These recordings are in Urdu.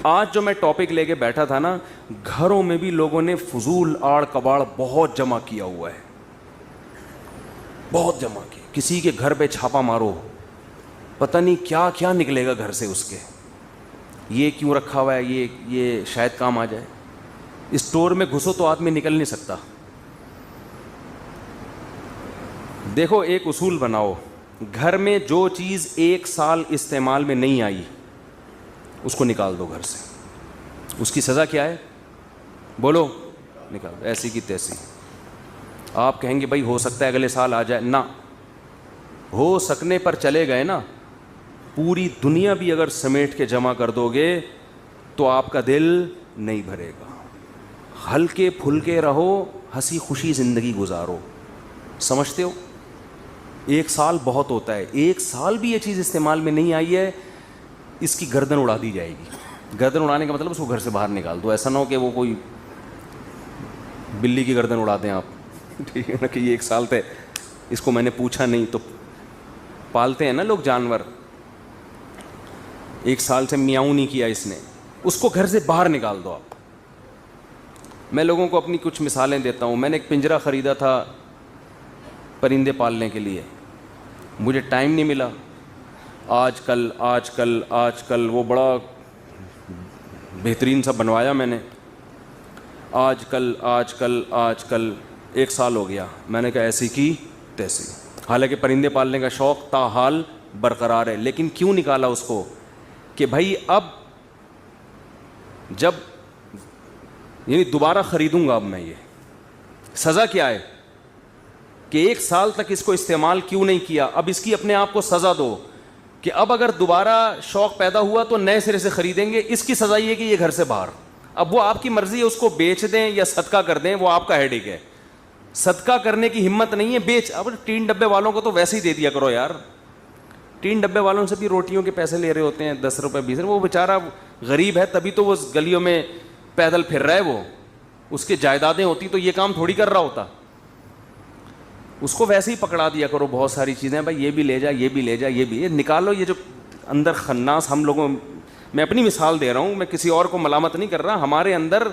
آج جو میں ٹاپک لے کے بیٹھا تھا نا, گھروں میں بھی لوگوں نے فضول آڑ کباڑ بہت جمع کیا ہوا ہے, بہت جمع کیا. کسی کے گھر پہ چھاپا مارو, پتہ نہیں کیا کیا نکلے گا گھر سے اس کے. یہ کیوں رکھا ہوا ہے, یہ شاید کام آ جائے. اسٹور میں گھسو تو آدمی نکل نہیں سکتا. دیکھو ایک اصول بناؤ, گھر میں جو چیز 1 سال استعمال میں نہیں آئی اس کو نکال دو گھر سے. اس کی سزا کیا ہے بولو؟ نکال, ایسی کی تیسی. آپ کہیں گے بھائی ہو سکتا ہے اگلے سال آ جائے, نہ ہو سکنے پر چلے گئے نا, پوری دنیا بھی اگر سمیٹ کے جمع کر دو گے تو آپ کا دل نہیں بھرے گا. ہلکے پھلکے رہو, ہنسی خوشی زندگی گزارو. سمجھتے ہو؟ 1 سال بہت ہوتا ہے. 1 سال بھی یہ چیز استعمال میں نہیں آئی ہے, اس کی گردن اڑا دی جائے گی. گردن اڑانے کا مطلب اس کو گھر سے باہر نکال دو. ایسا نہ ہو کہ وہ کوئی بلی کی گردن اڑا دیں آپ, ٹھیک ہے نا, کہ یہ 1 سال تھے اس کو میں نے پوچھا نہیں. تو پالتے ہیں نا لوگ جانور, 1 سال سے میاؤں نہیں کیا اس نے, اس کو گھر سے باہر نکال دو آپ. میں لوگوں کو اپنی کچھ مثالیں دیتا ہوں. میں نے ایک پنجرا خریدا تھا پرندے پالنے کے لیے, مجھے ٹائم نہیں ملا. آج کل وہ بڑا بہترین سا بنوایا میں نے. آج کل 1 سال ہو گیا. میں نے کہا ایسی کی تیسی. حالانکہ پرندے پالنے کا شوق تاحال برقرار ہے, لیکن کیوں نکالا اس کو کہ بھائی اب جب یعنی دوبارہ خریدوں گا اب میں. یہ سزا کیا ہے کہ 1 سال تک اس کو استعمال کیوں نہیں کیا. اب اس کی اپنے آپ کو سزا دو کہ اب اگر دوبارہ شوق پیدا ہوا تو نئے سرے سے خریدیں گے. اس کی سزا یہ کہ یہ گھر سے باہر. اب وہ آپ کی مرضی ہے, اس کو بیچ دیں یا صدقہ کر دیں, وہ آپ کا ہیڈیک ہے. صدقہ کرنے کی ہمت نہیں ہے, بیچ. اب 3 ڈبے والوں کو تو ویسے ہی دے دیا کرو یار. 3 ڈبے والوں سے بھی روٹیوں کے پیسے لے رہے ہوتے ہیں, 10 روپے 20 روپے. وہ بیچارہ غریب ہے تبھی تو وہ گلیوں میں پیدل پھر رہا ہے. وہ اس کے جائیدادیں ہوتی تو یہ کام تھوڑی کر رہا ہوتا. اس کو ویسے ہی پکڑا دیا کرو بہت ساری چیزیں, بھائی یہ بھی لے جا, یہ بھی لے جا, یہ بھی. یہ نکالو یہ جو اندر خناس ہم لوگوں, میں اپنی مثال دے رہا ہوں, میں کسی اور کو ملامت نہیں کر رہا. ہمارے اندر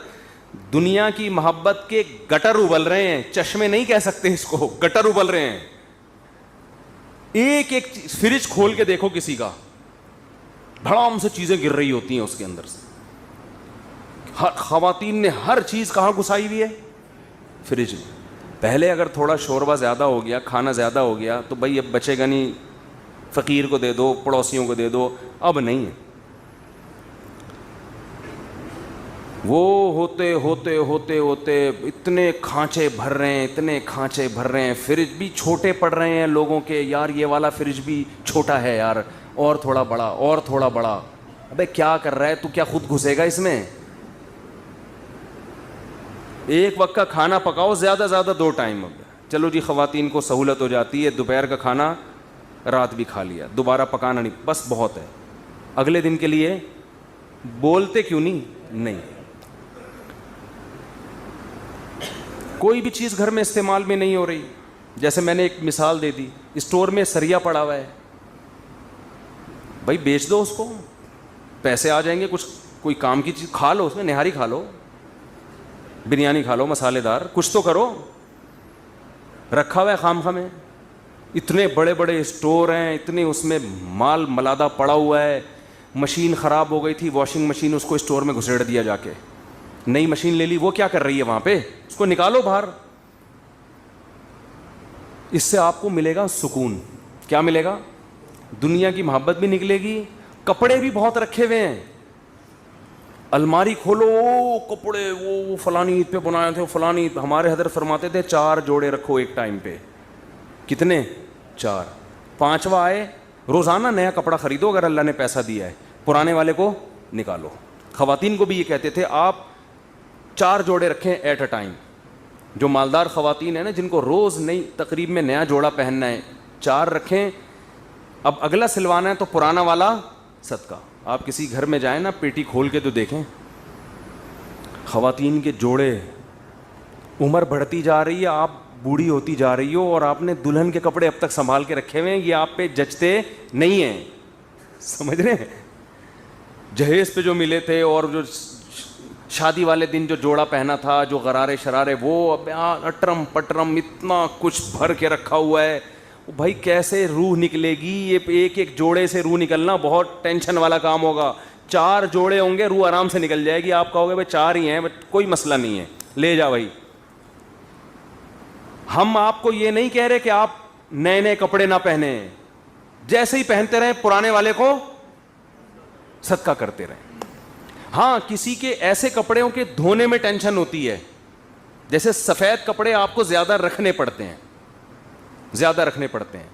دنیا کی محبت کے گٹر ابل رہے ہیں, چشمے نہیں کہہ سکتے اس کو, گٹر ابل رہے ہیں. ایک ایک فریج کھول کے دیکھو کسی کا, دھڑام سے چیزیں گر رہی ہوتی ہیں اس کے اندر سے. خواتین نے ہر چیز کہاں گھسائی ہوئی ہے؟ فریج میں. پہلے اگر تھوڑا شوربہ زیادہ ہو گیا, کھانا زیادہ ہو گیا تو بھائی اب بچے گا نہیں, فقیر کو دے دو, پڑوسیوں کو دے دو. اب نہیں ہے. وہ ہوتے ہوتے ہوتے ہوتے اتنے کھانچے بھر رہے ہیں, فریج بھی چھوٹے پڑ رہے ہیں لوگوں کے. یار یہ والا فریج بھی چھوٹا ہے یار, اور تھوڑا بڑا, اور تھوڑا بڑا. ابے کیا کر رہا ہے تو, کیا خود گھسے گا اس میں؟ ایک وقت کا کھانا پکاؤ, زیادہ 2 ٹائم. اب چلو جی خواتین کو سہولت ہو جاتی ہے, دوپہر کا کھانا رات بھی کھا لیا, دوبارہ پکانا نہیں, بس بہت ہے. اگلے دن کے لیے بولتے کیوں نہیں. کوئی بھی چیز گھر میں استعمال میں نہیں ہو رہی. جیسے میں نے ایک مثال دے دی, اسٹور میں سریا پڑا ہوا ہے, بھائی بیچ دو اس کو, پیسے آ جائیں گے. کچھ کوئی کام کی چیز کھا لو, اس میں نہاری کھا لو, بریانی کھا لو مسالے دار, کچھ تو کرو. رکھا ہوا ہے خام میں. اتنے بڑے بڑے اسٹور ہیں, اتنے اس میں مال ملادہ پڑا ہوا ہے. مشین خراب ہو گئی تھی, واشنگ مشین, اس کو اسٹور میں گھسیڑ دیا جا کے. نئی مشین لے لی, وہ کیا کر رہی ہے وہاں پہ, اس کو نکالو باہر. اس سے آپ کو ملے گا سکون. کیا ملے گا؟ دنیا کی محبت بھی نکلے گی. کپڑے بھی بہت رکھے ہوئے ہیں, الماری کھولو, کپڑے وہ فلانی عید پہ بنائے تھے, فلانی. ہمارے حضرت فرماتے تھے 4 جوڑے رکھو ایک ٹائم پہ. کتنے؟ 4. 5واں آئے, روزانہ نیا کپڑا خریدو اگر اللہ نے پیسہ دیا ہے, پرانے والے کو نکالو. خواتین کو بھی یہ کہتے تھے آپ 4 جوڑے رکھیں ایٹ اے ٹائم. جو مالدار خواتین ہیں نا, جن کو روز نئی تقریب میں نیا جوڑا پہننا ہے, 4 رکھیں. اب اگلا سلوانا ہے تو پرانا والا صدقہ. آپ کسی گھر میں جائیں نا, پیٹی کھول کے تو دیکھیں, خواتین کے جوڑے. عمر بڑھتی جا رہی ہے, آپ بوڑھی ہوتی جا رہی ہو, اور آپ نے دلہن کے کپڑے اب تک سنبھال کے رکھے ہوئے ہیں, یہ آپ پہ جچتے نہیں ہیں. سمجھ رہے ہیں؟ جہیز پہ جو ملے تھے اور جو شادی والے دن جو جوڑا پہنا تھا, جو غرارے شرارے, وہ اٹرم پٹرم اتنا کچھ بھر کے رکھا ہوا ہے. بھائی کیسے روح نکلے گی؟ یہ ایک ایک جوڑے سے روح نکلنا بہت ٹینشن والا کام ہوگا. 4 جوڑے ہوں گے, روح آرام سے نکل جائے گی. آپ کہو گے بھائی 4 ہی ہیں, کوئی مسئلہ نہیں ہے, لے جا بھائی. ہم آپ کو یہ نہیں کہہ رہے کہ آپ نئے نئے کپڑے نہ پہنے, جیسے ہی پہنتے رہیں پرانے والے کو صدقہ کرتے رہیں. ہاں کسی کے ایسے کپڑے ہوں کہ دھونے میں ٹینشن ہوتی ہے, جیسے سفید کپڑے آپ کو زیادہ رکھنے پڑتے ہیں, زیادہ رکھنے پڑتے ہیں.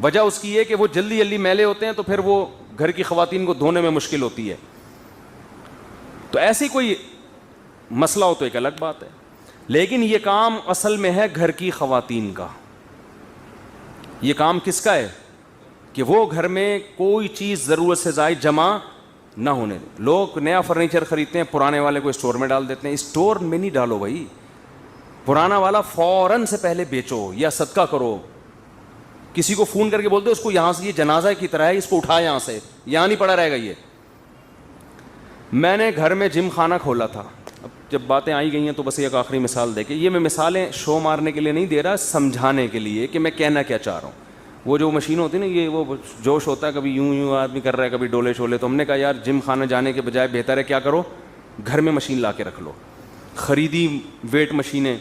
وجہ اس کی ہے کہ وہ جلدی جلدی میلے ہوتے ہیں, تو پھر وہ گھر کی خواتین کو دھونے میں مشکل ہوتی ہے. تو ایسی کوئی مسئلہ ہو تو ایک الگ بات ہے, لیکن یہ کام اصل میں ہے گھر کی خواتین کا. یہ کام کس کا ہے کہ وہ گھر میں کوئی چیز ضرورت سے زائد جمع نہ ہونے دیں. لوگ نیا فرنیچر خریدتے ہیں, پرانے والے کو اسٹور میں ڈال دیتے ہیں. اسٹور میں نہیں ڈالو بھائی, پرانا والا فوراً سے پہلے بیچو یا صدقہ کرو. کسی کو فون کر کے بولتے اس کو یہاں سے, یہ جنازہ کی طرح ہے, اس کو اٹھا یہاں سے, یہاں نہیں پڑا رہے گا. یہ میں نے گھر میں جم خانہ کھولا تھا. اب جب باتیں آئی گئی ہیں تو بس ایک آخری مثال دے کے, یہ میں مثالیں شو مارنے کے لیے نہیں دے رہا, سمجھانے کے لیے کہ میں کہنا کیا چاہ رہا ہوں. وہ جو مشین ہوتی ہے نا, یہ وہ جوش ہوتا ہے, کبھی یوں یوں آدمی کر رہا ہے, کبھی ڈولے شولے. تو ہم نے کہا یار جم خانہ جانے کے بجائے بہتر ہے کیا کرو, گھر میں مشین لا کے رکھ لو. خریدی ویٹ مشینیں,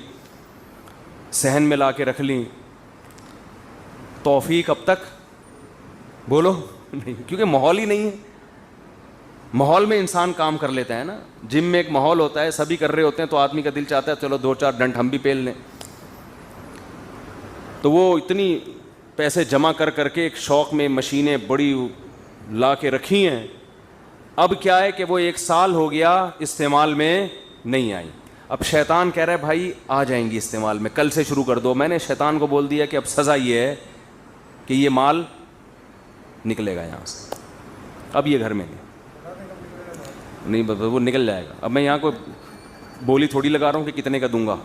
صحن میں لا کے رکھ لیں. توفیق اب تک بولو نہیں, کیونکہ ماحول ہی نہیں ہے. ماحول میں انسان کام کر لیتا ہے نا. جم میں ایک ماحول ہوتا ہے, سبھی کر رہے ہوتے ہیں, تو آدمی کا دل چاہتا ہے چلو 2-4 ڈنڈ ہم بھی پیل لیں. تو وہ اتنی پیسے جمع کر کر کے ایک شوق میں مشینیں بڑی لا کے رکھی ہیں. اب کیا ہے کہ وہ 1 سال ہو گیا استعمال میں نہیں آئی. اب شیطان کہہ رہا ہے بھائی آ جائیں گی استعمال میں, کل سے شروع کر دو. میں نے شیطان کو بول دیا کہ اب سزا یہ ہے کہ یہ مال نکلے گا یہاں سے, اب یہ گھر میں نہیں, وہ نکل جائے گا. اب میں یہاں کوئی بولی تھوڑی لگا رہا ہوں کہ کتنے کا دوں گا.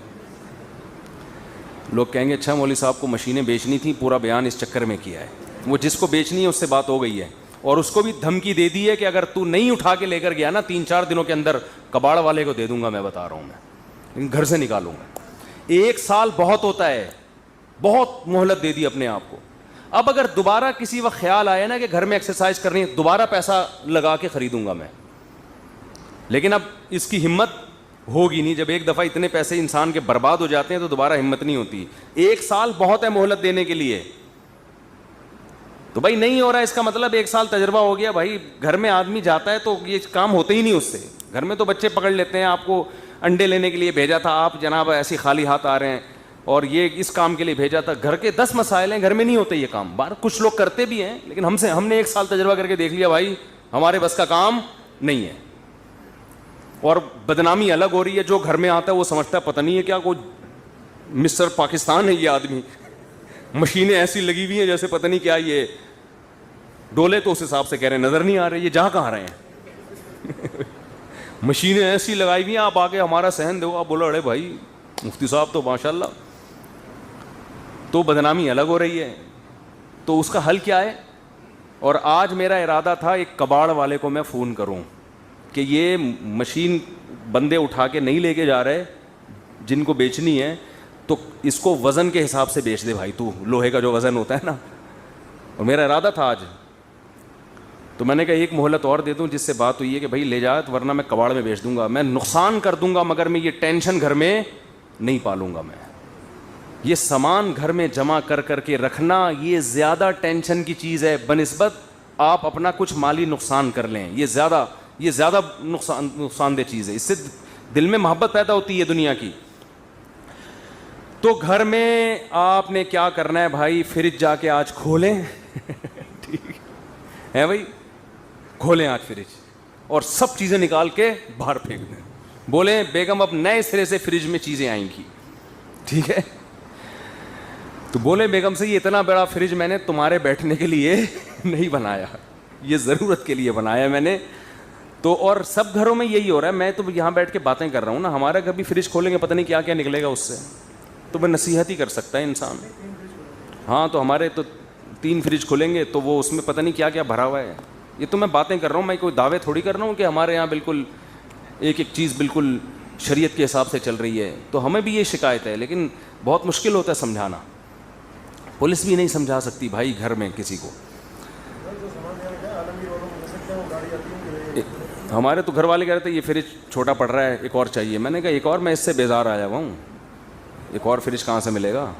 لوگ کہیں گے اچھا مولوی صاحب کو مشینیں بیچنی تھیں, پورا بیان اس چکر میں کیا ہے. وہ جس کو بیچنی ہے اس سے بات ہو گئی ہے, اور اس کو بھی دھمکی دے دی ہے کہ اگر تو نہیں اٹھا کے لے کر گیا نا 3-4 دنوں کے اندر کباڑ والے کو دے دوں گا. میں بتا رہا ہوں, میں گھر سے نکالوں گا. 1 سال بہت ہوتا ہے, بہت مہلت دے دی اپنے آپ کو. اب اگر دوبارہ کسی وقت خیال آیا نا کہ گھر میں ایکسرسائز کرنی ہے, دوبارہ پیسہ لگا کے خریدوں گا میں. لیکن اب اس کی ہمت ہوگی نہیں. جب ایک دفعہ اتنے پیسے انسان کے برباد ہو جاتے ہیں تو دوبارہ ہمت نہیں ہوتی. 1 سال بہت ہے مہلت دینے کے لیے. تو بھائی نہیں ہو رہا ہے اس کا مطلب 1 سال تجربہ ہو گیا. بھائی گھر میں آدمی جاتا ہے تو یہ کام ہوتے ہی نہیں اس سے. گھر میں تو بچے پکڑ لیتے ہیں, آپ کو انڈے لینے کے لیے بھیجا تھا, آپ جناب ایسی خالی ہاتھ آ رہے ہیں, اور یہ اس کام کے لیے بھیجا تھا. گھر کے 10 مسائل ہیں, گھر میں نہیں ہوتے یہ کام. باہر کچھ لوگ کرتے بھی ہیں, لیکن ہم نے 1 سال تجربہ کر کے دیکھ لیا بھائی ہمارے بس کا کام نہیں ہے. اور بدنامی الگ ہو رہی ہے. جو گھر میں آتا ہے وہ سمجھتا ہے پتہ نہیں ہے کیا کوئی مسٹر پاکستان ہے یہ آدمی. مشینیں ایسی لگی ہوئی ہیں جیسے پتہ نہیں کیا. یہ ڈولے تو اس حساب سے کہہ رہے ہیں نظر نہیں آ رہے, یہ جا کہاں رہے ہیں. مشینیں ایسی لگائی ہوئی ہیں, آپ آگے ہمارا صحن دو, آپ بولو ارے بھائی مفتی صاحب تو ماشاء اللہ. تو بدنامی الگ ہو رہی ہے. تو اس کا حل کیا ہے؟ اور آج میرا ارادہ تھا ایک کباڑ والے کو میں فون کروں کہ یہ مشین بندے اٹھا کے نہیں لے کے جا رہے جن کو بیچنی ہے, تو اس کو وزن کے حساب سے بیچ دے بھائی, تو لوہے کا جو وزن ہوتا ہے نا. اور میرا ارادہ تھا آج, تو میں نے کہا ایک مہلت اور دے دوں, جس سے بات ہوئی ہے کہ بھائی لے جا, ورنہ میں کباڑ میں بیچ دوں گا, میں نقصان کر دوں گا, مگر میں یہ ٹینشن گھر میں نہیں پالوں گا. میں یہ سامان گھر میں جمع کر کر کے رکھنا یہ زیادہ ٹینشن کی چیز ہے بنسبت آپ اپنا کچھ مالی نقصان کر لیں. یہ زیادہ نقصان دہ چیز ہے. اس سے دل میں محبت پیدا ہوتی ہے دنیا کی. تو گھر میں آپ نے کیا کرنا ہے بھائی, فریج جا کے آج کھولیں. ٹھیک ہے بھائی, کھولیں آج فریج اور سب چیزیں نکال کے باہر پھینک دیں. بولیں بیگم اب نئے سرے سے فریج میں چیزیں آئیں گی. ٹھیک ہے, تو بولے بیگم سے یہ اتنا بڑا فریج میں نے تمہارے بیٹھنے کے لیے نہیں بنایا, یہ ضرورت کے لیے بنایا میں نے. تو اور سب گھروں میں یہی ہو رہا ہے. میں تو یہاں بیٹھ کے باتیں کر رہا ہوں نا, ہمارا کبھی فریج کھولیں گے پتہ نہیں کیا کیا نکلے گا اس سے. تو میں نصیحت ہی کر سکتا ہے انسان. ہاں تو ہمارے تو 3 فریج کھولیں گے تو وہ اس میں پتہ نہیں کیا کیا بھرا ہوا ہے. یہ تو میں باتیں کر رہا ہوں, میں کوئی دعوے تھوڑی کر رہا ہوں کہ ہمارے یہاں بالکل ایک ایک چیز بالکل شریعت کے حساب سے چل رہی ہے. تو ہمیں بھی یہ شکایت ہے, لیکن بہت مشکل ہوتا ہے سمجھانا. پولیس بھی نہیں سمجھا سکتی بھائی گھر میں کسی کو. ہمارے تو گھر والے کہہ رہے تھے یہ فریج چھوٹا پڑ رہا ہے, ایک اور چاہیے. میں نے کہا ایک اور, میں اس سے بیزار آیا ہوا ہوں, ایک اور فریج کہاں سے ملے گا؟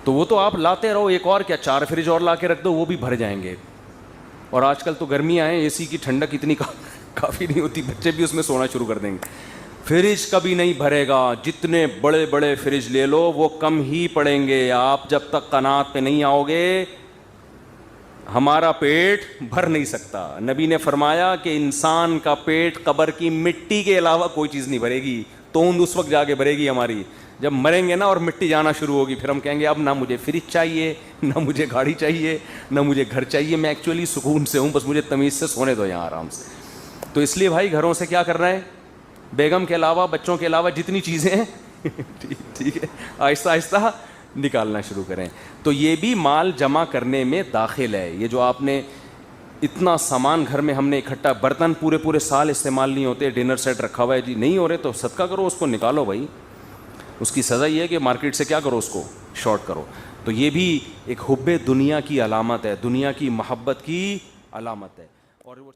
تو وہ تو آپ لاتے رہو, ایک اور کیا 4 فریج اور لا کے رکھ دو, وہ بھی بھر جائیں گے. اور آج کل تو گرمیاں ہیں, اے سی کی ٹھنڈک اتنی کافی نہیں ہوتی, بچے بھی اس میں سونا شروع کر دیں گے. فریج کبھی نہیں بھرے گا, جتنے بڑے بڑے فریج لے لو وہ کم ہی پڑیں گے. آپ جب تک قناعت پہ نہیں آؤ گے, ہمارا پیٹ بھر نہیں سکتا. نبی نے فرمایا کہ انسان کا پیٹ قبر کی مٹی کے علاوہ کوئی چیز نہیں بھرے گی. توند اس وقت جا کے بھرے گی ہماری جب مریں گے نا, اور مٹی جانا شروع ہوگی. پھر ہم کہیں گے اب نہ مجھے فریج چاہیے, نہ مجھے گاڑی چاہیے, نہ مجھے گھر چاہیے. میں ایکچولی سکون سے ہوں, بس مجھے تمیز سے سونے دو یہاں آرام سے. تو اس لیے بھائی گھروں سے کیا کرنا ہے, بیگم کے علاوہ, بچوں کے علاوہ جتنی چیزیں ہیں ٹھیک ہے, آہستہ آہستہ نکالنا شروع کریں. تو یہ بھی مال جمع کرنے میں داخل ہے. یہ جو آپ نے اتنا سامان گھر میں ہم نے اکٹھا, برتن پورے پورے سال استعمال نہیں ہوتے, ڈنر سیٹ رکھا ہوا ہے جی, نہیں ہو رہے تو صدقہ کرو, اس کو نکالو بھائی. اس کی سزا یہ ہے کہ مارکیٹ سے کیا کرو, اس کو شارٹ کرو. تو یہ بھی ایک حب دنیا کی علامت ہے, دنیا کی محبت کی علامت ہے. اور وہ